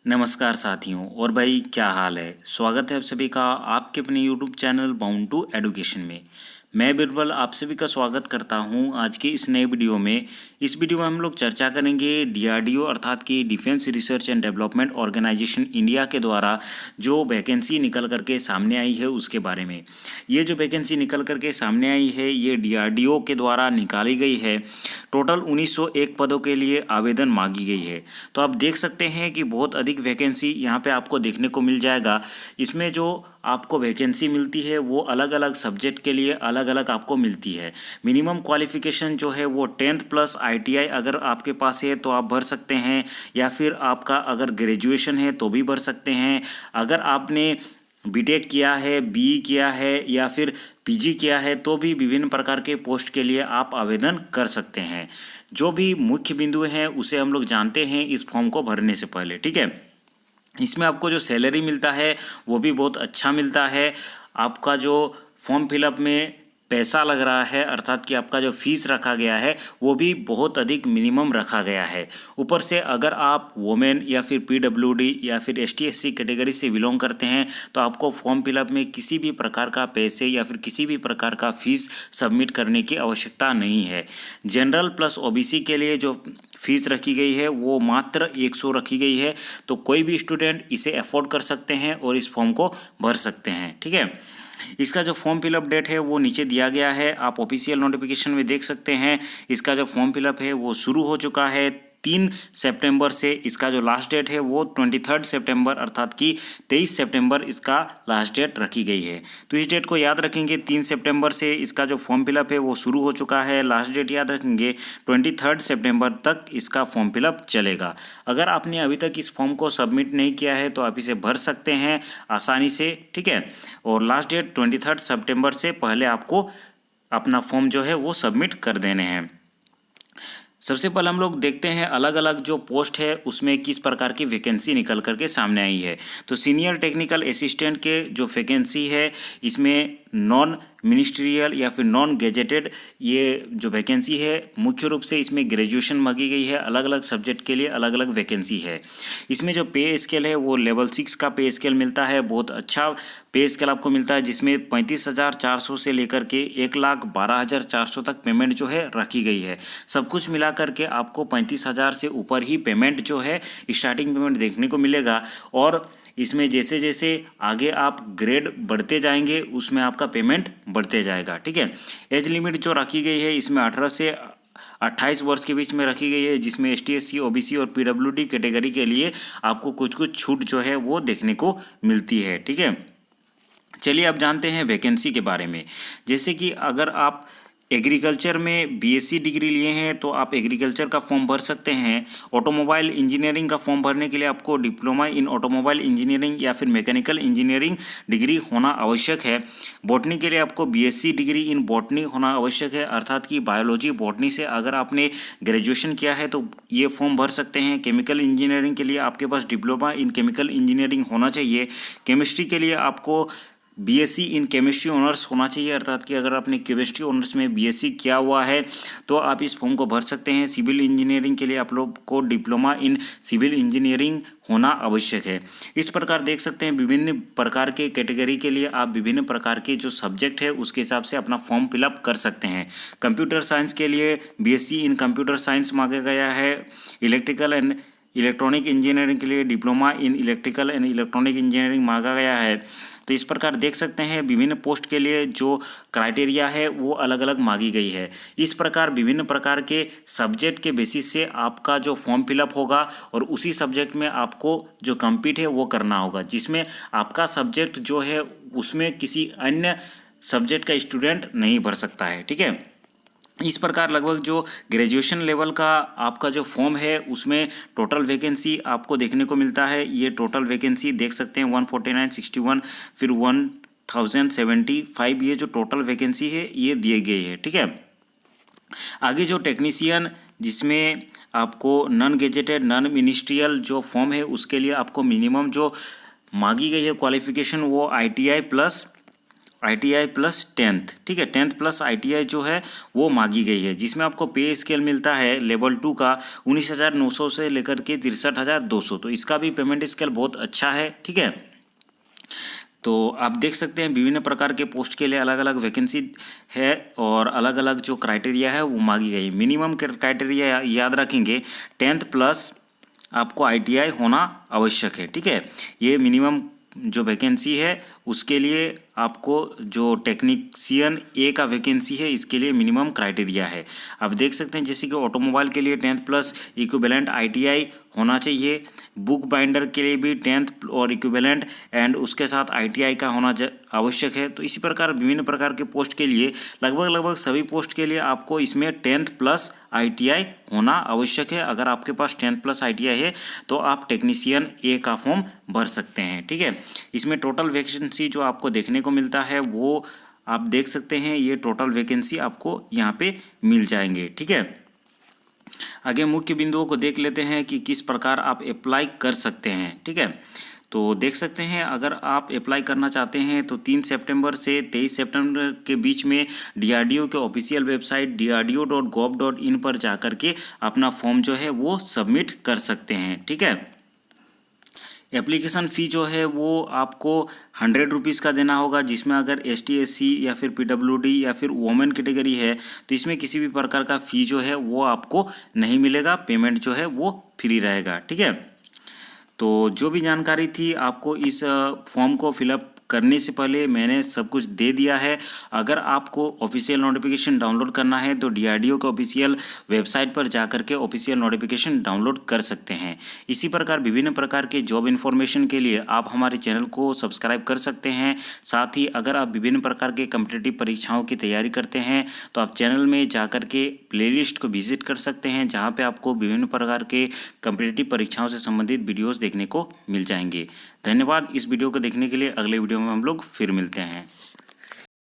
नमस्कार साथियों और भाई क्या हाल है। स्वागत है आप सभी का आपके अपने YouTube channel bound to education में। मैं बिरबल आप सभी का स्वागत करता हूं आज के इस नए वीडियो में। इस वीडियो में हम लोग चर्चा करेंगे डीआरडीओ अर्थात कि defence research and development organisation India के द्वारा जो वैकेंसी निकल करके सामने आई है उसके बारे में। ये जो वैकेंसी निकल करके सामने आई है ये डीआरडीओ के द्वारा निकाली गई है। टोटल 1901 पदों के लिए आवेदन मांगी गई है। तो आप देख सकते हैं कि बहुत अधिक वैकेंसी यहाँ पे आपको देखने को मिल जाएगा। इसमें जो आपको वैकेंसी मिलती है वो अलग अलग सब्जेक्ट के लिए अलग अलग आपको मिलती है। मिनिमम क्वालिफिकेशन जो है वो 10th प्लस ITI अगर आपके पास है तो आप भर सकते हैं, या फिर आपका अगर ग्रेजुएशन है तो भी भर सकते हैं। अगर आपने बीटेक किया है, BE किया है या फिर PG किया है तो भी विभिन्न प्रकार के पोस्ट के लिए आप आवेदन कर सकते हैं। जो भी मुख्य बिंदु हैं उसे हम लोग जानते हैं इस फॉर्म को भरने से पहले, ठीक है। इसमें आपको जो सैलरी मिलता है वो भी बहुत अच्छा मिलता है। आपका जो फॉर्म फिलअप में पैसा लग रहा है अर्थात कि आपका जो फीस रखा गया है वो भी बहुत अधिक मिनिमम रखा गया है। ऊपर से अगर आप वुमेन या फिर PWD या फिर ST/SC कैटेगरी से बिलोंग करते हैं तो आपको फॉर्म फिलअप में किसी भी प्रकार का पैसे या फिर किसी भी प्रकार का फीस सबमिट करने की आवश्यकता नहीं है। जनरल प्लस OBC के लिए जो फीस रखी गई है वो मात्र 100 रखी गई है। तो कोई भी स्टूडेंट इसे अफोर्ड कर सकते हैं और इस फॉर्म को भर सकते हैं, ठीक है। इसका जो फॉर्म फिलअप डेट है वो नीचे दिया गया है, आप ऑफिशियल नोटिफिकेशन में देख सकते हैं। इसका जो फॉर्म फिलअप है वो शुरू हो चुका है 3 सितंबर से। इसका जो लास्ट डेट है वो 23 सितंबर अर्थात कि 23 सितंबर इसका लास्ट डेट रखी गई है। तो इस डेट को याद रखेंगे, 3 सितंबर से इसका जो फॉर्म फिलअप है वो शुरू हो चुका है। लास्ट डेट याद रखेंगे 23 सितंबर तक इसका फॉर्म फिलअप चलेगा। अगर आपने अभी तक इस फॉर्म को सबमिट नहीं किया है तो आप इसे भर सकते हैं आसानी से, ठीक है। और लास्ट डेट 23 सितंबर से पहले आपको अपना फॉर्म जो है वो सबमिट कर देने हैं। सबसे पहले हम लोग देखते हैं अलग अलग जो पोस्ट है उसमें किस प्रकार की वैकेंसी निकल करके सामने आई है। तो सीनियर टेक्निकल असिस्टेंट के जो वैकेंसी है इसमें नॉन मिनिस्ट्रियल या फिर नॉन गेजेटेड ये जो वैकेंसी है मुख्य रूप से इसमें ग्रेजुएशन मांगी गई है। अलग अलग सब्जेक्ट के लिए अलग अलग वैकेंसी है। इसमें जो पे स्केल है वो लेवल 6 का पे स्केल मिलता है। बहुत अच्छा पे स्केल आपको मिलता है जिसमें 35,400 से लेकर के 1,12,400 तक पेमेंट जो है रखी गई है। सब कुछ मिला करके आपको 35,000 से ऊपर ही पेमेंट जो है स्टार्टिंग पेमेंट देखने को मिलेगा। और इसमें जैसे जैसे आगे आप ग्रेड बढ़ते जाएंगे उसमें आपका पेमेंट बढ़ते जाएगा, ठीक है। एज लिमिट जो रखी गई है इसमें 18 से 28 वर्ष के बीच में रखी गई है, जिसमें ST/SC OBC और PWD कैटेगरी के लिए आपको कुछ कुछ छूट जो है वो देखने को मिलती है, ठीक है। चलिए अब जानते हैं वैकेंसी के बारे में। जैसे कि अगर आप एग्रीकल्चर में BSc डिग्री लिए हैं तो आप एग्रीकल्चर का फॉर्म भर सकते हैं। ऑटोमोबाइल इंजीनियरिंग का फॉर्म भरने के लिए आपको डिप्लोमा इन ऑटोमोबाइल इंजीनियरिंग या फिर मैकेनिकल इंजीनियरिंग डिग्री होना आवश्यक है। बॉटनी के लिए आपको BSc डिग्री इन बॉटनी होना आवश्यक है अर्थात कि बायोलॉजी बॉटनी से अगर आपने ग्रेजुएशन किया है तो ये फॉर्म भर सकते हैं। केमिकल इंजीनियरिंग के लिए आपके पास डिप्लोमा इन केमिकल इंजीनियरिंग होना चाहिए। केमिस्ट्री के लिए आपको BSc इन केमिस्ट्री ऑनर्स होना चाहिए अर्थात कि अगर आपने केमिस्ट्री ऑनर्स में BSc किया हुआ है तो आप इस फॉर्म को भर सकते हैं। सिविल इंजीनियरिंग के लिए आप लोग को डिप्लोमा इन सिविल इंजीनियरिंग होना आवश्यक है। इस प्रकार देख सकते हैं विभिन्न प्रकार के कैटेगरी के लिए आप विभिन्न प्रकार के जो सब्जेक्ट है उसके हिसाब से अपना फॉर्म फिलअप कर सकते हैं। कंप्यूटर साइंस के लिए BSc इन कंप्यूटर साइंस मांगा गया है। इलेक्ट्रिकल एंड इलेक्ट्रॉनिक इंजीनियरिंग के लिए diploma in electrical and electronic engineering मांगा गया है। तो इस प्रकार देख सकते हैं विभिन्न पोस्ट के लिए जो क्राइटेरिया है वो अलग अलग मांगी गई है। इस प्रकार विभिन्न प्रकार के सब्जेक्ट के बेसिस से आपका जो फॉर्म फिलअप होगा और उसी सब्जेक्ट में आपको जो कम्पीट है वो करना होगा, जिसमें आपका सब्जेक्ट जो है उसमें किसी अन्य सब्जेक्ट का स्टूडेंट नहीं भर सकता है, ठीक है। इस प्रकार लगभग जो ग्रेजुएशन लेवल का आपका जो फॉर्म है उसमें टोटल वैकेंसी आपको देखने को मिलता है। ये टोटल वैकेंसी देख सकते हैं 149, 61 फिर 1075 ये जो टोटल वैकेंसी है ये दिए गई है, ठीक है। आगे जो टेक्नीशियन जिसमें आपको नॉन गेजेटेड नॉन मिनिस्ट्रियल जो फॉर्म है उसके लिए आपको मिनिमम जो मांगी गई है क्वालिफिकेशन वो ITI plus ITI plus 10th, ठीक है, 10th प्लस ITI जो है वो मांगी गई है, जिसमें आपको पे स्केल मिलता है लेवल 2 का 19,900 से लेकर के 63,200। तो इसका भी पेमेंट स्केल बहुत अच्छा है, ठीक है। तो आप देख सकते हैं विभिन्न प्रकार के पोस्ट के लिए अलग अलग वैकेंसी है और अलग अलग जो क्राइटेरिया है वो मांगी गई। मिनिमम क्राइटेरिया याद रखेंगे, 10th प्लस आपको ITI होना आवश्यक है, ठीक है। ये मिनिमम जो वैकेंसी है उसके लिए आपको जो टेक्नीशियन ए का वैकेंसी है इसके लिए मिनिमम क्राइटेरिया है। आप देख सकते हैं जैसे कि ऑटोमोबाइल के लिए 10th प्लस इक्विवेलेंट ITI होना चाहिए, बुक बाइंडर के लिए भी 10th और इक्विवेलेंट एंड उसके साथ ITI का होना आवश्यक है। तो इसी प्रकार विभिन्न प्रकार के पोस्ट के लिए लगभग सभी पोस्ट के लिए आपको इसमें 10th प्लस ITI होना आवश्यक है। अगर आपके पास 10th प्लस ITI है तो आप टेक्नीशियन ए का फॉर्म भर सकते हैं, ठीक है। इसमें टोटल वैकेंसी जो आपको देखने को मिलता है वो आप देख सकते हैं, ये टोटल वैकेंसी आपको यहाँ पे मिल जाएंगे, ठीक है। आगे मुख्य बिंदुओं को देख लेते हैं कि किस प्रकार आप अप्लाई कर सकते हैं, ठीक है। तो देख सकते हैं अगर आप अप्लाई करना चाहते हैं तो 3 सितंबर से 23 सितंबर के बीच में DRDO के ऑफिशियल वेबसाइट drdo.gov.in पर जाकर के अपना फॉर्म जो है वो सबमिट कर सकते हैं, ठीक है। एप्लीकेशन फ़ी जो है वो आपको 100 रुपीज़ का देना होगा, जिसमें अगर ST SC या फिर PWD या फिर वोमेन कैटेगरी है तो इसमें किसी भी प्रकार का फ़ी जो है वो आपको नहीं मिलेगा, पेमेंट जो है वो फ्री रहेगा, ठीक है। तो जो भी जानकारी थी आपको इस फॉर्म को फिलअप करने से पहले मैंने सब कुछ दे दिया है। अगर आपको ऑफिशियल नोटिफिकेशन डाउनलोड करना है तो DRDO के ऑफिशियल वेबसाइट पर जाकर के ऑफिशियल नोटिफिकेशन डाउनलोड कर सकते हैं। इसी प्रकार विभिन्न प्रकार के जॉब इन्फॉर्मेशन के लिए आप हमारे चैनल को सब्सक्राइब कर सकते हैं। साथ ही अगर आप विभिन्न प्रकार के कॉम्पिटिटिव परीक्षाओं की तैयारी करते हैं तो आप चैनल में जाकर के प्लेलिस्ट को विजिट कर सकते हैं, जहाँ पर आपको विभिन्न प्रकार के कॉम्पिटिटिव परीक्षाओं से संबंधित वीडियोज़ देखने को मिल जाएंगे। धन्यवाद इस वीडियो को देखने के लिए। अगले वीडियो में हम लोग फिर मिलते हैं।